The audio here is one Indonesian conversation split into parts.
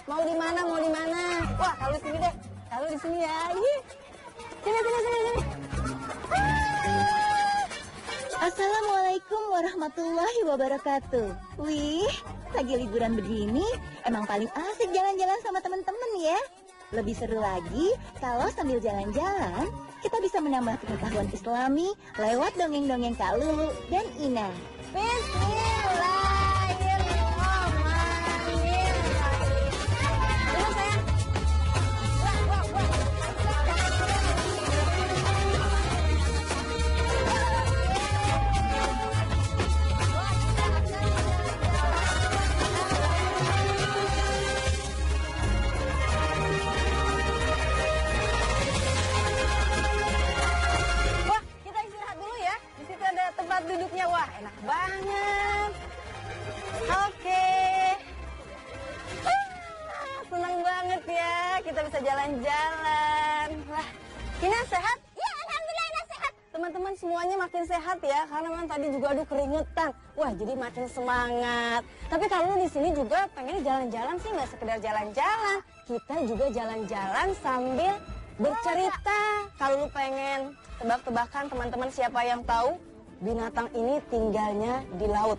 Mau di mana? Mau di mana? Wah, kalau di sini deh. Kalau di sini ya. Ini. Sini. Assalamualaikum warahmatullahi wabarakatuh. Wih, lagi liburan begini, emang paling asik jalan-jalan sama teman-teman ya. Lebih seru lagi kalau sambil jalan-jalan, kita bisa menambah pengetahuan Islami lewat dongeng-dongeng Kak Lulu dan Ina. Duduknya wah enak banget. Oke. Senang banget ya kita bisa jalan-jalan. Wah, Ina sehat? Ya, alhamdulillah Ina sehat. Teman-teman semuanya makin sehat ya karena memang tadi juga aduh keringetan. Wah, jadi makin semangat. Tapi kalau di sini juga pengen jalan-jalan sih nggak sekedar jalan-jalan. Kita juga jalan-jalan sambil bercerita. Kalau lu pengen tebak-tebakan teman-teman siapa yang tahu? Binatang ini tinggalnya di laut.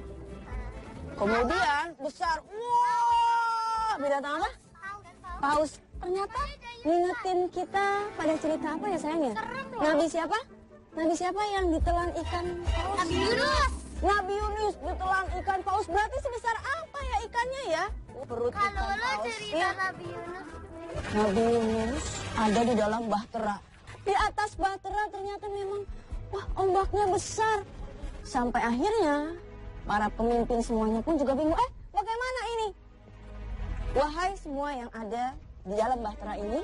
Kemudian besar. Wah, binatang apa? Paus. Ternyata ngingetin kita pada cerita apa ya sayangnya? Nabi siapa? Nabi siapa yang ditelan ikan paus? Nabi Yunus. Nabi Yunus ditelan ikan paus. Berarti sebesar apa ya ikannya ya? Perut Kalau ikan lo paus. cerita Ya. Nabi Yunus. Nabi Yunus ada di dalam bahtera. Di atas bahtera ternyata memang wah ombaknya besar. Sampai akhirnya para pemimpin semuanya pun juga bingung. Bagaimana ini? Wahai semua yang ada di dalam bahtera ini,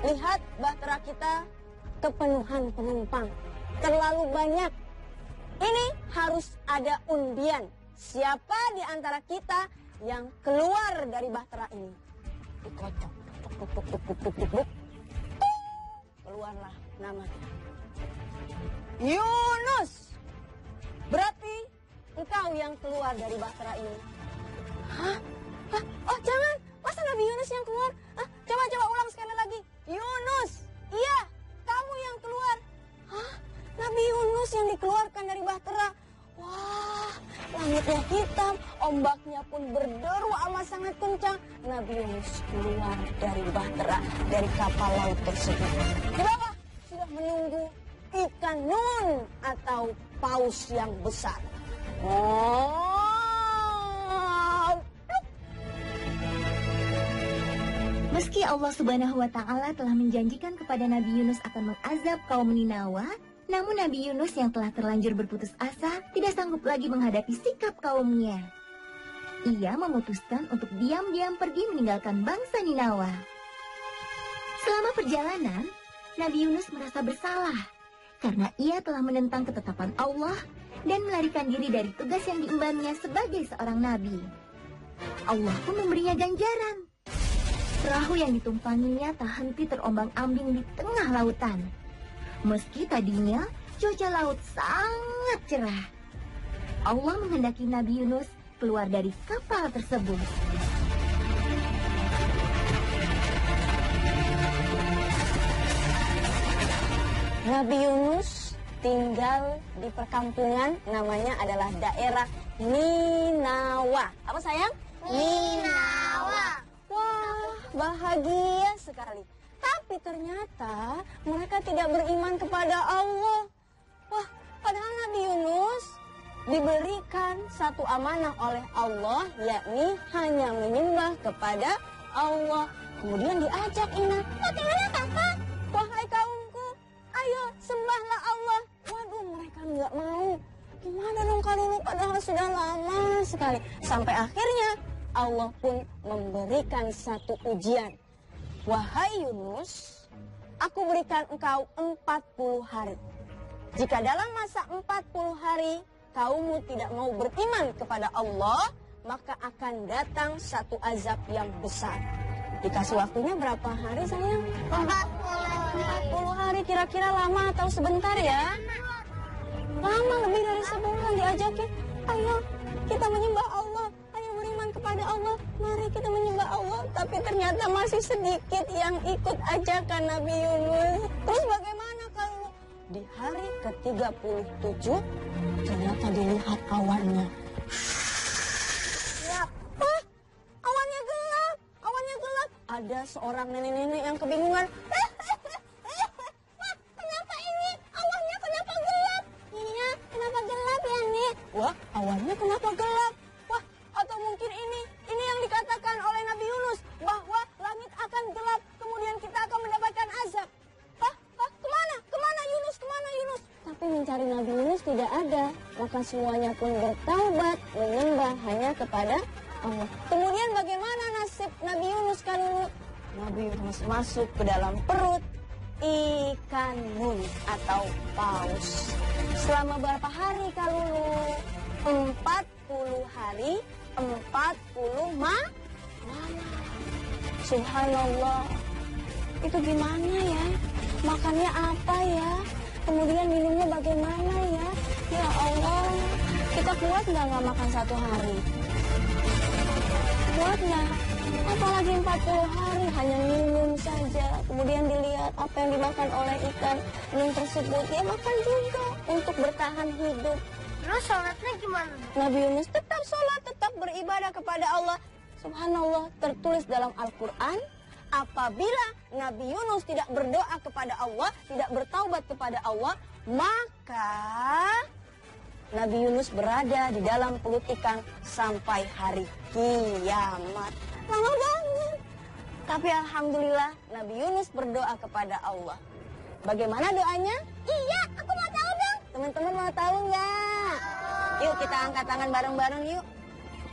lihat bahtera kita kepenuhan penumpang. Terlalu banyak. Ini harus ada undian. Siapa di antara kita yang keluar dari bahtera ini? Dikocok. Tuk. Keluarlah namanya. Yunus. Berarti engkau yang keluar dari bahtera ini. Hah? Oh jangan. Masa Nabi Yunus yang keluar? Coba ulang sekali lagi. Yunus. Iya, kamu yang keluar. Hah? Nabi Yunus yang dikeluarkan dari bahtera. Wah, langitnya hitam, ombaknya pun berderu amat sangat kencang. Nabi Yunus keluar dari bahtera, dari kapal laut tersebut. Di bawah sudah menunggu ikan nun atau paus yang besar. Meski Allah Subhanahu wa Ta'ala telah menjanjikan kepada Nabi Yunus akan mengazab kaum Ninawa, namun Nabi Yunus yang telah terlanjur berputus asa tidak sanggup lagi menghadapi sikap kaumnya. Ia memutuskan untuk diam-diam pergi meninggalkan bangsa Ninawa. Selama perjalanan, Nabi Yunus merasa bersalah karena ia telah menentang ketetapan Allah dan melarikan diri dari tugas yang diembannya sebagai seorang nabi. Allah pun memberinya ganjaran. Perahu yang ditumpanginya tak henti terombang-ambing di tengah lautan. Meski tadinya cuaca laut sangat cerah, Allah menghendaki Nabi Yunus keluar dari kapal tersebut. Nabi Yunus tinggal di perkampungan namanya adalah daerah Ninawa. Apa sayang? Ninawa. Wah, bahagia sekali. Tapi ternyata mereka tidak beriman kepada Allah. Wah, padahal Nabi Yunus diberikan satu amanah oleh Allah, yakni hanya menyembah kepada Allah. Kemudian diajak Ina, bagaimana kakak? Wahai kaumku, ayo sembahlah Allah. Waduh, mereka nggak mau. Gimana dong kalau padahal sudah lama sekali. Sampai akhirnya Allah pun memberikan satu ujian. Wahai Yunus, aku berikan engkau 40 hari. Jika dalam masa 40 hari kaummu tidak mau beriman kepada Allah, maka akan datang satu azab yang besar. Dikasih waktunya berapa hari sayang? 40 hari, kira-kira lama atau sebentar ya? Lama, lebih dari sebulan diajakin. Ayo kita menyembah Allah, ayo beriman kepada kepada Allah, mari kita menyembah Allah. Tapi ternyata masih sedikit yang ikut ajakan Nabi Yunus. Terus bagaimana kalau di hari ke-37 ternyata dilihat awannya? Wah, awannya gelap, awannya gelap. Ada seorang nenek-nenek yang kebingungan. Wah, kenapa ini? Awannya kenapa gelap? Iya, kenapa gelap ya, Nek? Wah, awannya kenapa gelap? Wah, atau mungkin ini yang dikatakan oleh Nabi Yunus, bahwa langit akan gelap, kemudian kita akan mendapatkan azab. Kemana Yunus? Tapi mencari Nabi Yunus tidak ada. Maka semuanya pun bertaubat, menyembah hanya kepada Allah. Kemudian bagaimana nasib Nabi Yunus kalau Nabi Yunus masuk ke dalam perut ikan nun atau paus. Selama berapa hari Kalulu? 40 hari, 40 malam. Subhanallah. Itu gimana ya? Makannya apa ya? Kemudian minumnya bagaimana ya? Ya Allah, kita kuat nggak makan 1 hari? Kuat nggak? Apalagi 40 hari hanya minum saja. Kemudian dilihat apa yang dimakan oleh ikan nun tersebut. Dia makan juga untuk bertahan hidup. Terus sholatnya gimana? Nabi Yunus tetap sholat, tetap beribadah kepada Allah. Subhanallah, tertulis dalam Al-Quran, apabila Nabi Yunus tidak berdoa kepada Allah, tidak bertaubat kepada Allah, maka Nabi Yunus berada di dalam perut ikan sampai hari kiamat. Lama banget. Tapi alhamdulillah Nabi Yunus berdoa kepada Allah. Bagaimana doanya? Iya, aku mau tahu dong. Teman-teman mau tahu nggak? Yuk kita angkat tangan bareng-bareng yuk.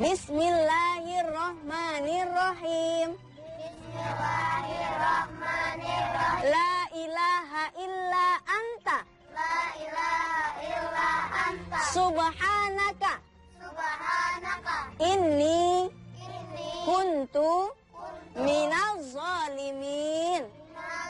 Bismillahirrahmanirrahim. Bismillahirrahmanirrahim. La ilaha illa anta. La ilaha illa anta. Subhanaka. Subhanaka. Inni Inni kuntu minal zalimin.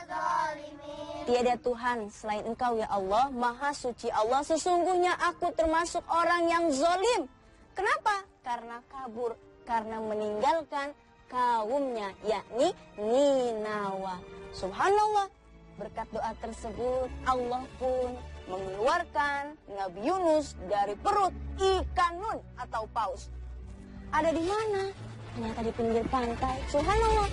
minaz-zalimin. Tiada Tuhan selain Engkau ya Allah, Maha Suci Allah. Sesungguhnya aku termasuk orang yang zalim. Kenapa? Karena kabur, karena meninggalkan kaumnya, yakni Ninawa. Subhanallah, berkat doa tersebut Allah pun mengeluarkan Nabi Yunus dari perut ikan nun atau paus. Ada di mana? Ternyata di pinggir pantai. Subhanallah.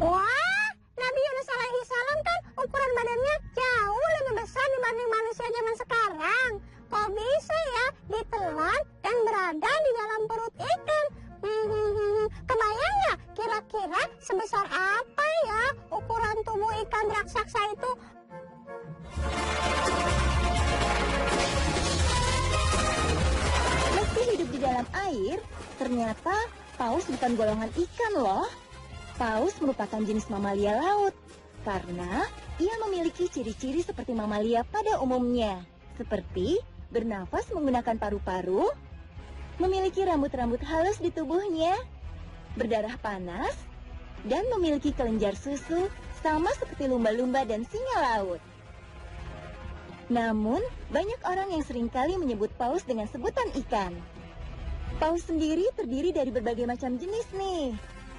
Wah, Nabi Yunus alaihi salam kan ukuran badannya jauh lebih besar dibanding manusia zaman sekarang. Kok bisa ya ditelan dan berada di dalam perut ikan? Kebayang nggak kira-kira sebesar apa ya ukuran tubuh ikan raksasa itu? Meski hidup di dalam air, ternyata paus bukan golongan ikan loh. Paus merupakan jenis mamalia laut karena ia memiliki ciri-ciri seperti mamalia pada umumnya, seperti bernafas menggunakan paru-paru, memiliki rambut-rambut halus di tubuhnya, berdarah panas, dan memiliki kelenjar susu sama seperti lumba-lumba dan singa laut. Namun, banyak orang yang seringkali menyebut paus dengan sebutan ikan. Paus sendiri terdiri dari berbagai macam jenis nih.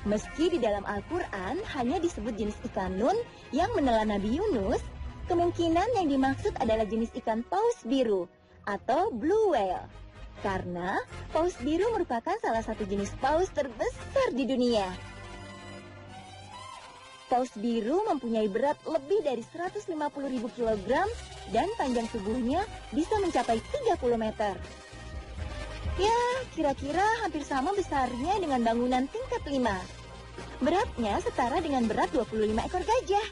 Meski di dalam Al-Quran hanya disebut jenis ikan nun yang menelan Nabi Yunus, kemungkinan yang dimaksud adalah jenis ikan paus biru atau blue whale. Karena paus biru merupakan salah satu jenis paus terbesar di dunia. Paus biru mempunyai berat lebih dari 150.000 kg dan panjang tubuhnya bisa mencapai 30 meter. Ya, kira-kira hampir sama besarnya dengan bangunan tingkat 5. Beratnya setara dengan berat 25 ekor gajah.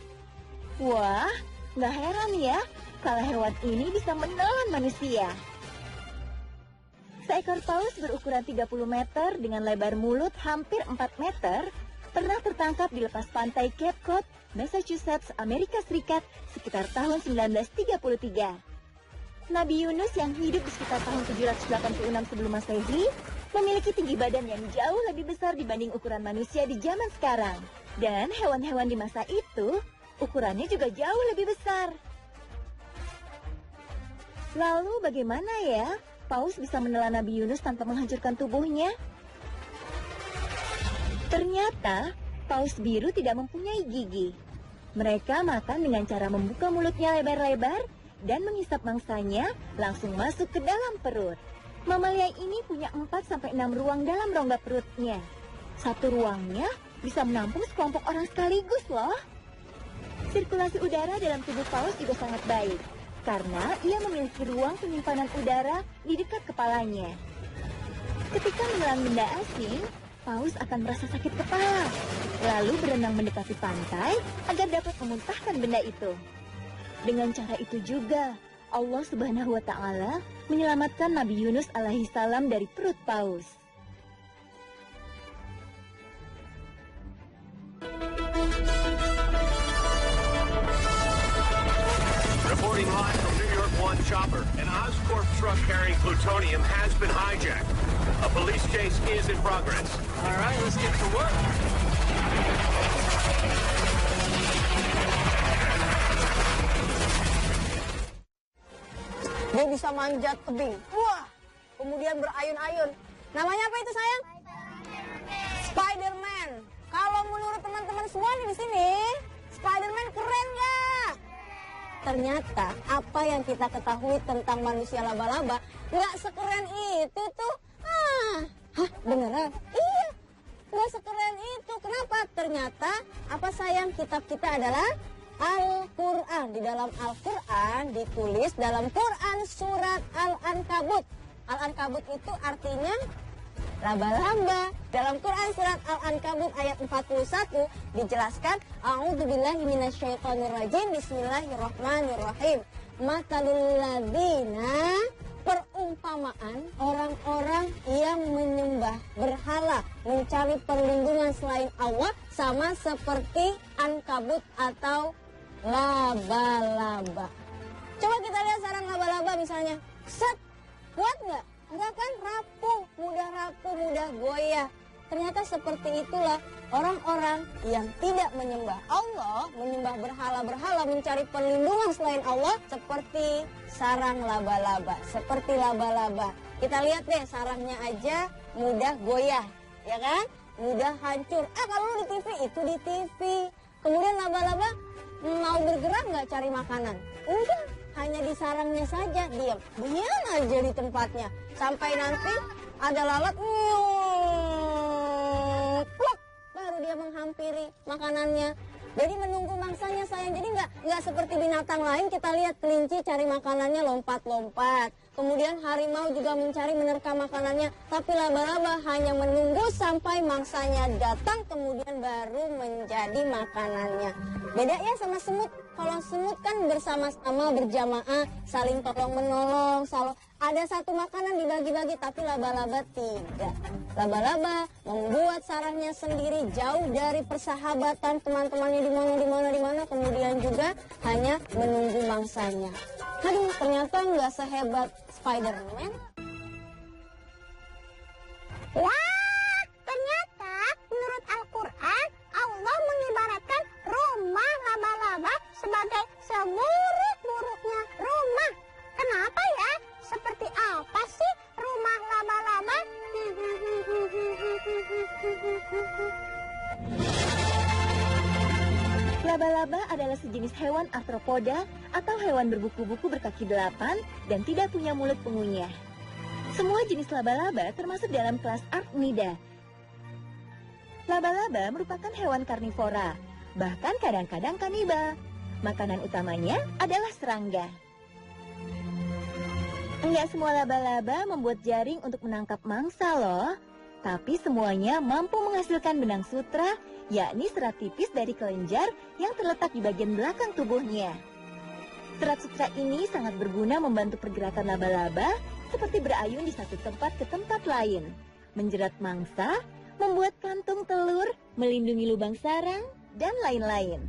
Wah, nggak heran ya kalau hewan ini bisa menelan manusia. Seekor paus berukuran 30 meter dengan lebar mulut hampir 4 meter pernah tertangkap di lepas pantai Cape Cod, Massachusetts, Amerika Serikat sekitar tahun 1933. Nabi Yunus yang hidup di sekitar tahun 786 sebelum Masehi memiliki tinggi badan yang jauh lebih besar dibanding ukuran manusia di zaman sekarang. Dan hewan-hewan di masa itu ukurannya juga jauh lebih besar. Lalu bagaimana ya paus bisa menelan Nabi Yunus tanpa menghancurkan tubuhnya? Ternyata, paus biru tidak mempunyai gigi. Mereka makan dengan cara membuka mulutnya lebar-lebar dan menghisap mangsanya langsung masuk ke dalam perut. Mamalia ini punya 4-6 ruang dalam rongga perutnya. Satu ruangnya bisa menampung sekelompok orang sekaligus loh. Sirkulasi udara dalam tubuh paus juga sangat baik, karena ia memiliki ruang penyimpanan udara di dekat kepalanya. Ketika menelan benda asing, paus akan merasa sakit kepala, lalu berenang mendekati pantai agar dapat memuntahkan benda itu. Dengan cara itu juga, Allah Subhanahu wa Ta'ala menyelamatkan Nabi Yunus alaihi salam dari perut paus. Reporting live from New York One Chopper, an Oscorp truck carrying plutonium has been hijacked. A police chase is in progress. All right, let's get to work. Dia bisa manjat tebing. Wah, kemudian berayun-ayun. Namanya apa itu sayang? Spider-Man. Kalau menurut teman-teman semua nih di sini, Spider-Man keren nggak? Ternyata apa yang kita ketahui tentang manusia laba-laba nggak sekeren itu tuh. Hah, beneran? Iya, nggak sekeren itu. Kenapa? Ternyata apa sayang, kitab kita adalah Al-Quran. Di dalam Al-Quran ditulis dalam Quran surat Al-Ankabut. Al-Ankabut itu artinya laba-laba. Dalam Quran surat Al-Ankabut ayat 41 dijelaskan, A'udzubillahi minasyaitonirrajim, Bismillahirrahmanirrahim. Matalul ladzina, perumpamaan orang-orang yang menyembah berhala, mencari perlindungan selain Allah, sama seperti ankabut atau laba-laba. Coba kita lihat sarang laba-laba misalnya. Set, kuat nggak? Enggak kan, rapuh, mudah goyah. Ternyata seperti itulah orang-orang yang tidak menyembah Allah, menyembah berhala-berhala, mencari perlindungan selain Allah, seperti sarang laba-laba, seperti laba-laba. Kita lihat deh, sarangnya aja mudah goyah, ya kan? Mudah hancur. Kalau di TV, itu di TV. Kemudian laba-laba mau bergerak nggak cari makanan? Enggak, hanya di sarangnya saja, diam aja di tempatnya. Sampai nanti ada lalat, plok, baru dia menghampiri makanannya. Jadi menunggu mangsanya sayang. Jadi nggak seperti binatang lain, kita lihat kelinci cari makanannya lompat-lompat. Kemudian harimau juga mencari menerkam makanannya. Tapi laba-laba hanya menunggu sampai mangsanya datang, kemudian baru menjadi makanannya. Beda ya sama semut. Kalau semut kan bersama-sama, berjamaah, saling tolong-menolong, ada satu makanan dibagi-bagi, tapi laba-laba tidak. Laba-laba membuat sarangnya sendiri, jauh dari persahabatan teman-temannya di mana, kemudian juga hanya menunggu mangsanya. Aduh, ternyata nggak sehebat Spider-Man. Wah, ternyata menurut Al-Quran, Allah mengibaratkan rumah laba-laba sebagai seburuk-buruknya rumah. Kenapa ya? Seperti apa sih rumah laba-laba? Laba-laba adalah sejenis hewan arthropoda atau hewan berbuku-buku berkaki 8 dan tidak punya mulut pengunyah. Semua jenis laba-laba termasuk dalam kelas Arachnida. Laba-laba merupakan hewan karnivora, bahkan kadang-kadang kanibal. Makanan utamanya adalah serangga. Enggak semua laba-laba membuat jaring untuk menangkap mangsa loh. Tapi semuanya mampu menghasilkan benang sutra, yakni serat tipis dari kelenjar yang terletak di bagian belakang tubuhnya. Serat sutra ini sangat berguna membantu pergerakan laba-laba seperti berayun di satu tempat ke tempat lain, menjerat mangsa, membuat kantung telur, melindungi lubang sarang, dan lain-lain.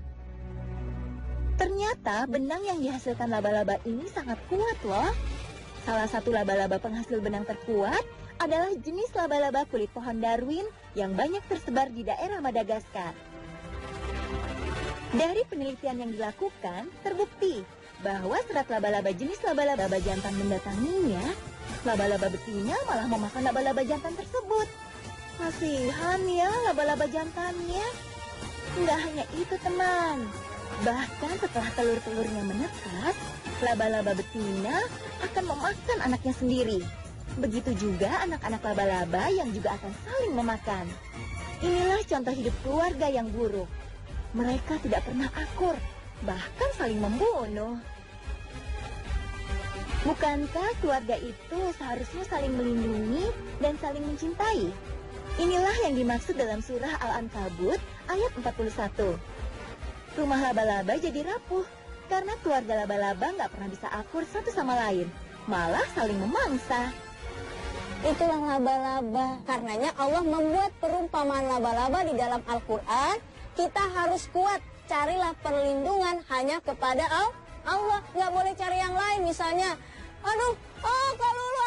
Ternyata benang yang dihasilkan laba-laba ini sangat kuat loh. Salah satu laba-laba penghasil benang terkuat adalah jenis laba-laba kulit pohon Darwin yang banyak tersebar di daerah Madagaskar. Dari penelitian yang dilakukan, terbukti bahwa serat laba-laba jenis laba-laba jantan mendatanginya, laba-laba betina malah memakan laba-laba jantan tersebut. Kasihan ya laba-laba jantannya. Nggak hanya itu teman. Bahkan setelah telur-telurnya menetas, laba-laba betina akan memakan anaknya sendiri. Begitu juga anak-anak laba-laba yang juga akan saling memakan. Inilah contoh hidup keluarga yang buruk. Mereka tidak pernah akur, bahkan saling membunuh. Bukankah keluarga itu seharusnya saling melindungi dan saling mencintai? Inilah yang dimaksud dalam surah Al-Ankabut ayat 41. Rumah laba-laba jadi rapuh karena keluarga laba-laba nggak pernah bisa akur satu sama lain, malah saling memangsa. Itulah laba-laba. Karenanya Allah membuat perumpamaan laba-laba di dalam Al-Quran. Kita harus kuat. Carilah perlindungan hanya kepada Allah. Nggak boleh cari yang lain. Misalnya, kalau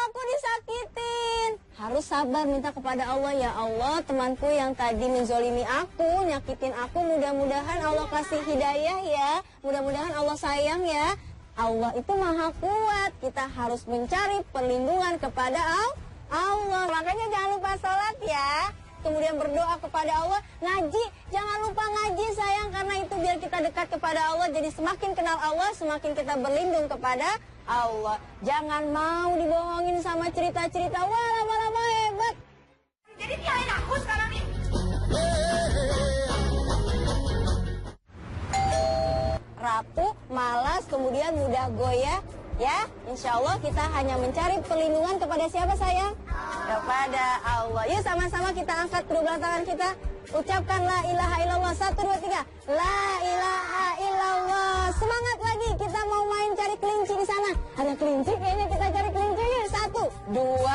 aku disakitin. Harus sabar minta kepada Allah. Ya Allah, temanku yang tadi menzolimi aku, nyakitin aku. Mudah-mudahan Allah kasih hidayah ya. Mudah-mudahan Allah sayang ya. Allah itu maha kuat. Kita harus mencari perlindungan kepada Allah. Makanya jangan lupa sholat ya. Kemudian berdoa kepada Allah. Ngaji, jangan lupa ngaji sayang. Karena itu biar kita dekat kepada Allah. Jadi semakin kenal Allah, semakin kita berlindung kepada Allah. Jangan mau dibohongin sama cerita-cerita. Wah, lama-lama hebat. Jadi nyalain aku sekarang nih. Rapuh, malas, kemudian mudah goyah. Ya, insya Allah kita hanya mencari perlindungan kepada siapa sayang? Kepada Allah. Yuk sama-sama kita angkat kedua belah tangan kita. Ucapkan la ilaha illallah. 1, 2, 3. La ilaha illallah. Semangat lagi. Kita mau main cari kelinci di sana. Ada kelinci? Kayaknya kita cari kelinci. 1, 2,